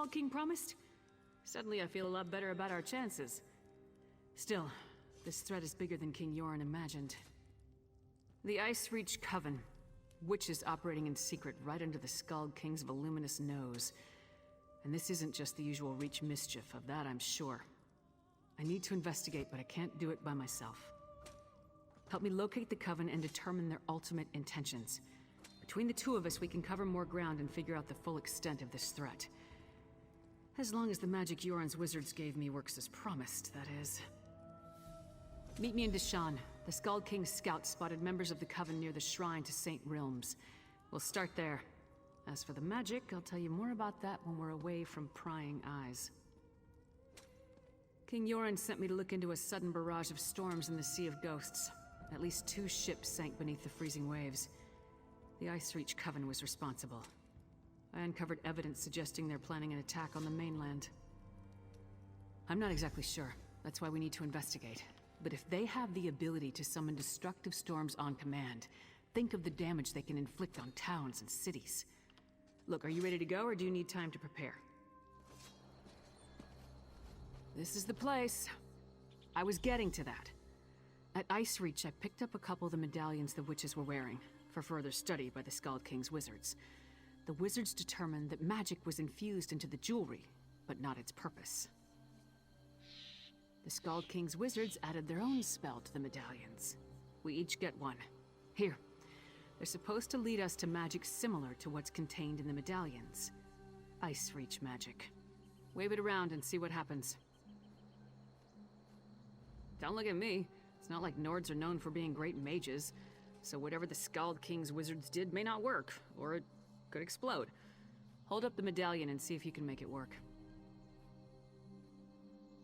Skald King promised? Suddenly I feel a lot better about our chances. Still, this threat is bigger than King Yoren imagined. The Ice Reach Coven. Witches operating in secret right under the Skald King's voluminous nose. And this isn't just the usual Reach mischief, of that I'm sure. I need to investigate, but I can't do it by myself. Help me locate the Coven and determine their ultimate intentions. Between the two of us, we can cover more ground and figure out the full extent of this threat. As long as the magic Yoren's wizards gave me works as promised, that is. Meet me in Deshan. The Skald King's scouts spotted members of the Coven near the shrine to St. Realms. We'll start there. As for the magic, I'll tell you more about that when we're away from prying eyes. King Yoren sent me to look into a sudden barrage of storms in the Sea of Ghosts. At least 2 ships sank beneath the freezing waves. The Ice Reach Coven was responsible. I uncovered evidence suggesting they're planning an attack on the mainland. I'm not exactly sure. That's why we need to investigate. But if they have the ability to summon destructive storms on command, think of the damage they can inflict on towns and cities. Look, are you ready to go, or do you need time to prepare? This is the place. I was getting to that. At Ice Reach, I picked up a couple of the medallions the witches were wearing, for further study by the Skald King's wizards. The wizards determined that magic was infused into the jewelry, but not its purpose. The Skald King's wizards added their own spell to the medallions. We each get one. Here. They're supposed to lead us to magic similar to what's contained in the medallions. Ice Reach magic. Wave it around and see what happens. Don't look at me. It's not like Nords are known for being great mages, so whatever the Skald King's wizards did may not work, or it could explode. Hold up the medallion and see if you can make it work.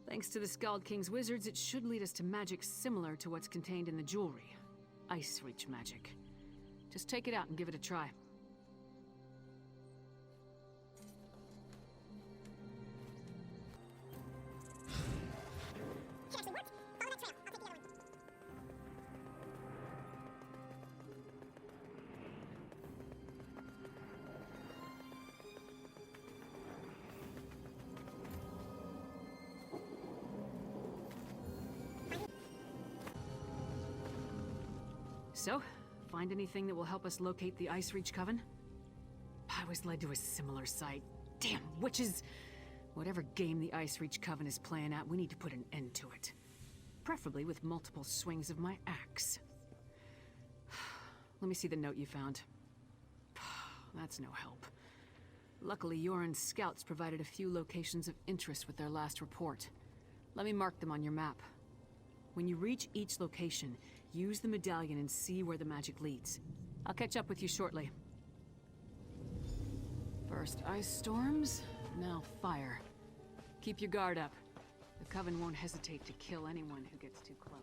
Thanks to the Skald King's wizards, it should lead us to magic similar to what's contained in the jewelry. Ice Reach magic. Just take it out and give it a try. So, find anything that will help us locate the Ice Reach Coven? I was led to a similar site. Damn witches! Whatever game the Ice Reach Coven is playing at, we need to put an end to it. Preferably with multiple swings of my axe. Let me see the note you found. That's no help. Luckily, Yoren's scouts provided a few locations of interest with their last report. Let me mark them on your map. When you reach each location, use the medallion and see where the magic leads. I'll catch up with you shortly. First ice storms, now fire. Keep your guard up. The Coven won't hesitate to kill anyone who gets too close.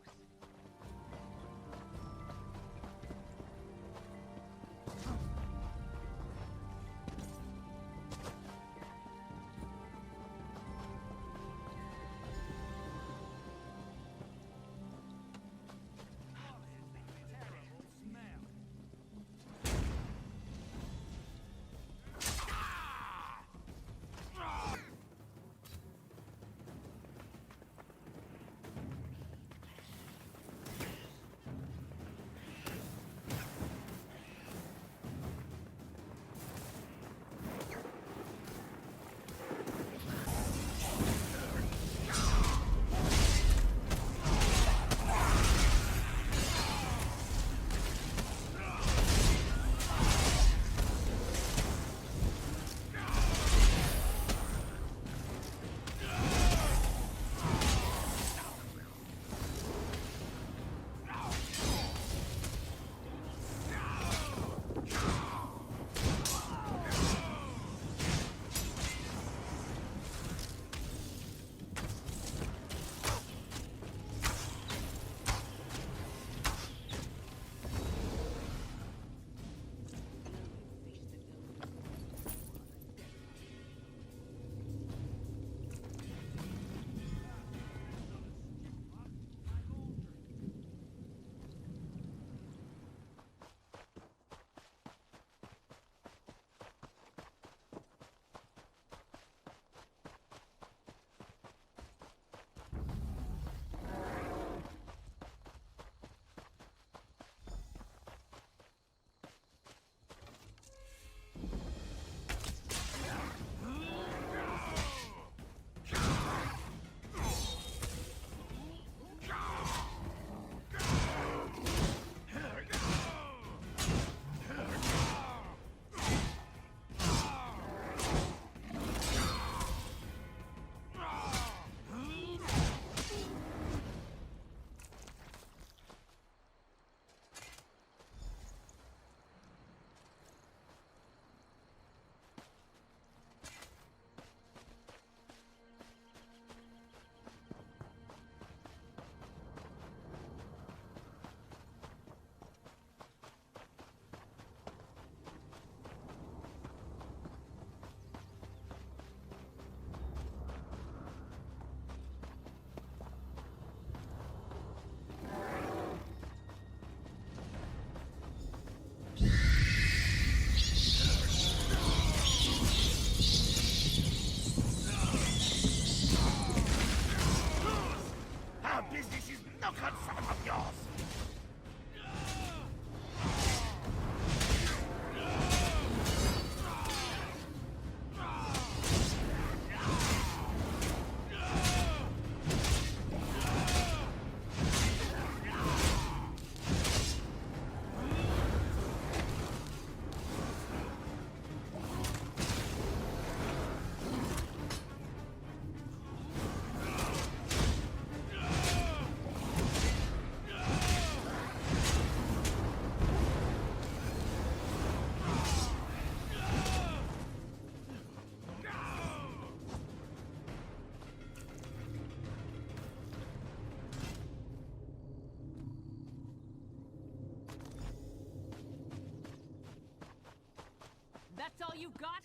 you got?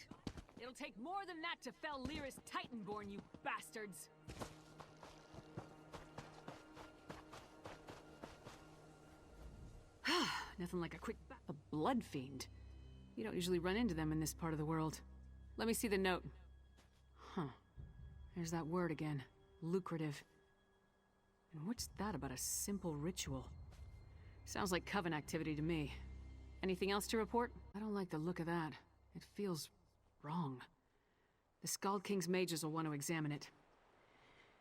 It'll take more than that to fell Lyra's Titanborn, you bastards! Nothing like a quick a blood fiend. You don't usually run into them in this part of the world. Let me see the note. Huh. There's that word again. Lucrative. And what's that about a simple ritual? Sounds like Coven activity to me. Anything else to report? I don't like the look of that. It feels wrong. The Skald King's mages will want to examine it.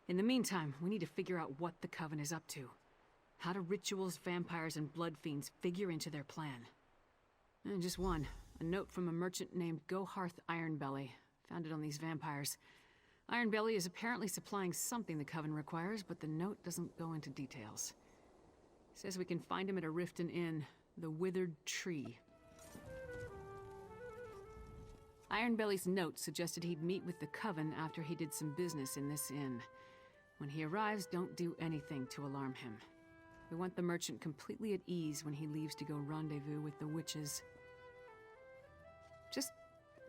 In the meantime, we need to figure out what the Coven is up to. How do rituals, vampires, and blood fiends figure into their plan? And just one. A note from a merchant named Goharth Ironbelly. Found it on these vampires. Ironbelly is apparently supplying something the Coven requires, but the note doesn't go into details. It says we can find him at a Riften Inn, the Withered Tree. Ironbelly's note suggested he'd meet with the Coven after he did some business in this inn. When he arrives, don't do anything to alarm him. We want the merchant completely at ease when he leaves to go rendezvous with the witches. Just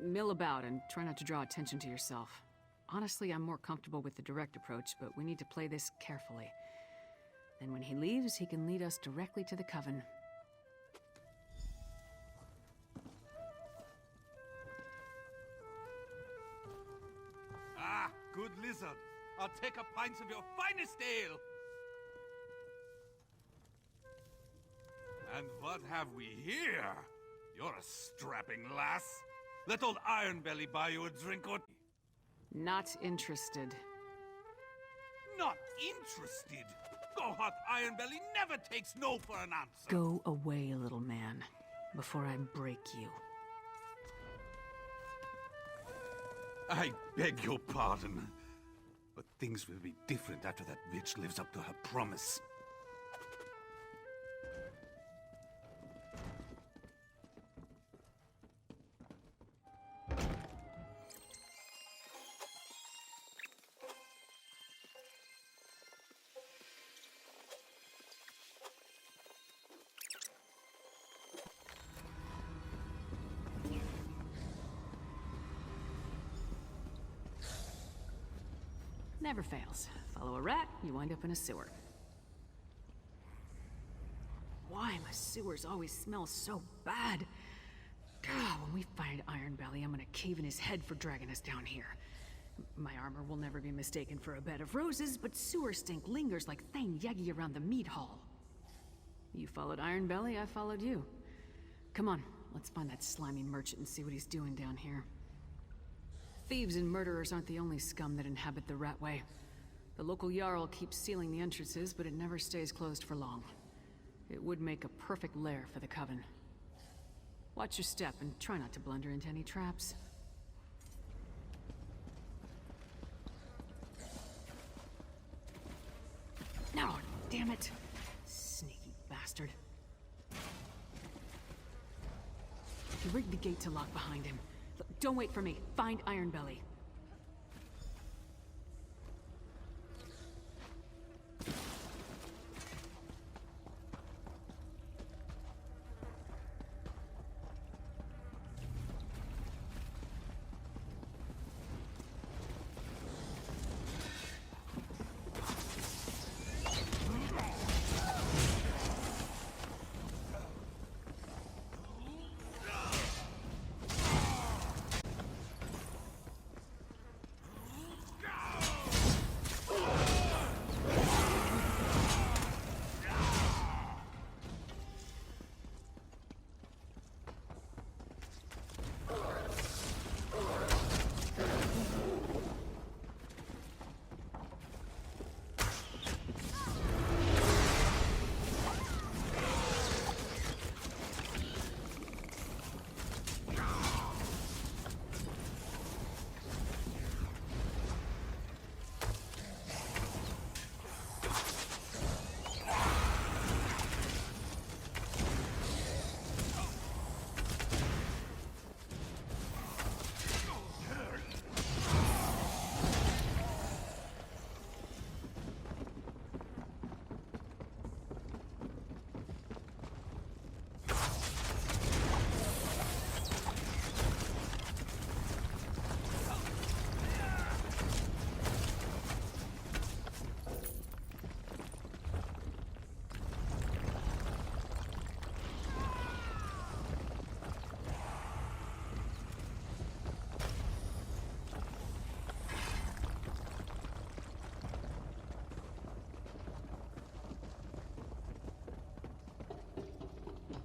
mill about and try not to draw attention to yourself. Honestly, I'm more comfortable with the direct approach, but we need to play this carefully. Then when he leaves, he can lead us directly to the Coven. Ah, good lizard. I'll take a pint of your finest ale. And what have we here? You're a strapping lass. Let old Ironbelly buy you a drink or... Not interested. Not interested? Goharth Ironbelly never takes no for an answer. Go away, little man, before I break you. I beg your pardon. But things will be different after that bitch lives up to her promise. Never fails. Follow a rat, you wind up in a sewer. Why my sewers always smell so bad? God, when we find Ironbelly, I'm gonna cave in his head for dragging us down here. My armor will never be mistaken for a bed of roses, but sewer stink lingers like Thane Yagi around the mead hall. You followed Ironbelly, I followed you. Come on, let's find that slimy merchant and see what he's doing down here. Thieves and murderers aren't the only scum that inhabit the Ratway. The local Jarl keeps sealing the entrances, but it never stays closed for long. It would make a perfect lair for the Coven. Watch your step and try not to blunder into any traps. No, damn it! Sneaky bastard. He rigged the gate to lock behind him. Look, don't wait for me. Find Ironbelly.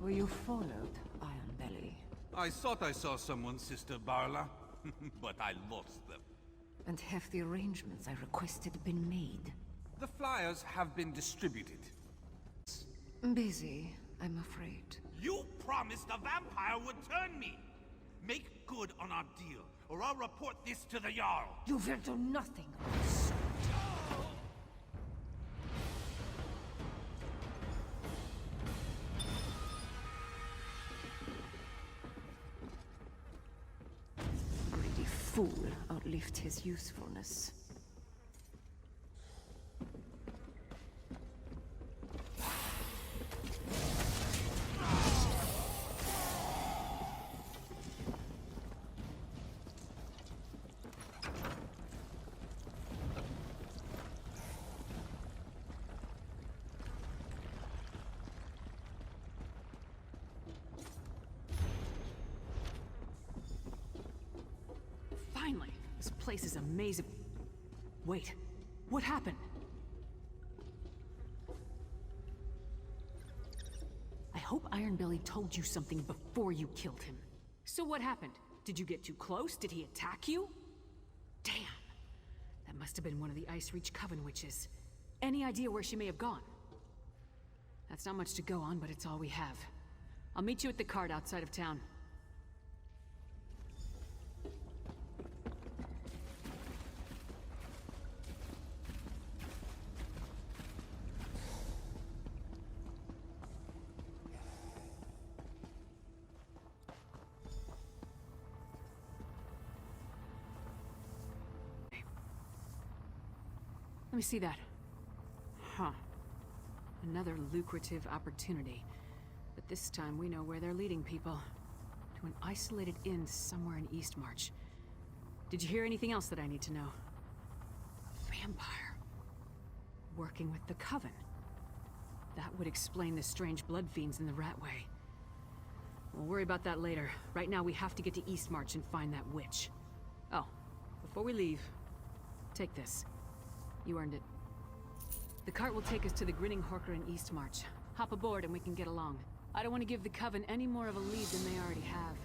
Were you followed, Ironbelly? I thought I saw someone, Sister Barla, but I lost them. And have the arrangements I requested been made? The flyers have been distributed. Busy, I'm afraid. You promised a vampire would turn me! Make good on our deal, or I'll report this to the Jarl! You will do nothing of the sort. Greedy fool outlived his usefulness. Finally! This place is amazing. Wait, what happened? I hope Ironbelly told you something before you killed him. So what happened? Did you get too close? Did he attack you? Damn! That must have been one of the Ice Reach Coven witches. Any idea where she may have gone? That's not much to go on, but it's all we have. I'll meet you at the cart outside of town. Let me see that. Huh. Another lucrative opportunity. But this time we know where they're leading people. To an isolated inn somewhere in Eastmarch. Did you hear anything else that I need to know? A vampire. Working with the Coven. That would explain the strange blood fiends in the Ratway. We'll worry about that later. Right now we have to get to Eastmarch and find that witch. Oh, before we leave, take this. You earned it. The cart will take us to the Grinning Horker in Eastmarch. Hop aboard and we can get along. I don't want to give the Coven any more of a lead than they already have.